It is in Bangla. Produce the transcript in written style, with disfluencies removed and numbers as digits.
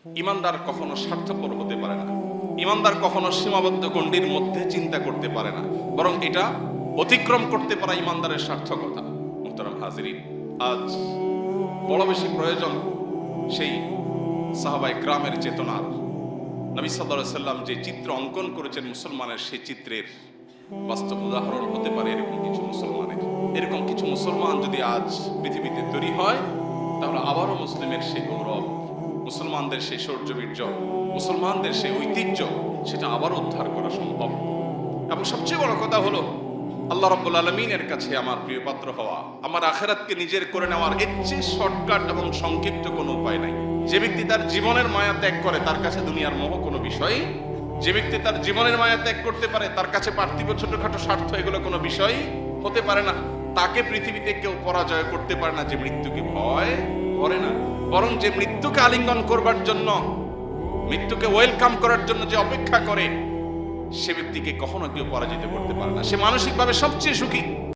ইমানদার কখনো স্বার্থপর হতে পারে না, ইমানদার কখনো সীমাবদ্ধ গণ্ডির মধ্যে চিন্তা করতে পারে না, বরং এটা অতিক্রম করতে পারা ইমানদারের সার্থকতা। মুহতারাম হাজিরিন, আজ বড় বেশি প্রয়োজন সেই সাহাবায়ে কেরামের চেতনার। নবী সাল্লাল্লাহু আলাইহি সাল্লাম যে চিত্র অঙ্কন করেছেন মুসলমানের, সেই চিত্রের বাস্তব উদাহরণ হতে পারে এরকম কিছু মুসলমানের। এরকম কিছু মুসলমান যদি আজ পৃথিবীতে তৈরি হয়, তাহলে আবারও মুসলিমের সেই গৌরব, মুসলমানদের সেই শৌর্যবীর্য, মুসলমানদের সেই ঐতিহ্য, সেটা আবারও উদ্ধার করা সম্ভব। এবং সবচেয়ে বড় কথা হলো, আল্লাহ রাব্বুল আলামিনের কাছে আমার প্রিয় পাত্র হওয়া, আমার আখিরাতকে নিজের করে নেওয়ার এর চেয়ে শর্টকাট এবং সংক্ষিপ্ত কোনো উপায় নাই। যে ব্যক্তি তার জীবনের মায়া ত্যাগ করে, তার কাছে দুনিয়ার মোহ কোনো বিষয়। যে ব্যক্তি তার জীবনের মায়া ত্যাগ করতে পারে, তার কাছে পার্থিব ছোটখাটো স্বার্থ এগুলো কোনো বিষয় হতে পারে না। তাকে পৃথিবীতে কেউ পরাজয় করতে পারে না যে মৃত্যুকে ভয় করে না, বরং যে মৃত্যুকে আলিঙ্গন করবার জন্য, মৃত্যুকে ওয়েলকাম করার জন্য যে অপেক্ষা করে, সে ব্যক্তিকে কখনো কেউ পরাজিত করতে পারে না। সে মানসিকভাবে সবচেয়ে সুখী।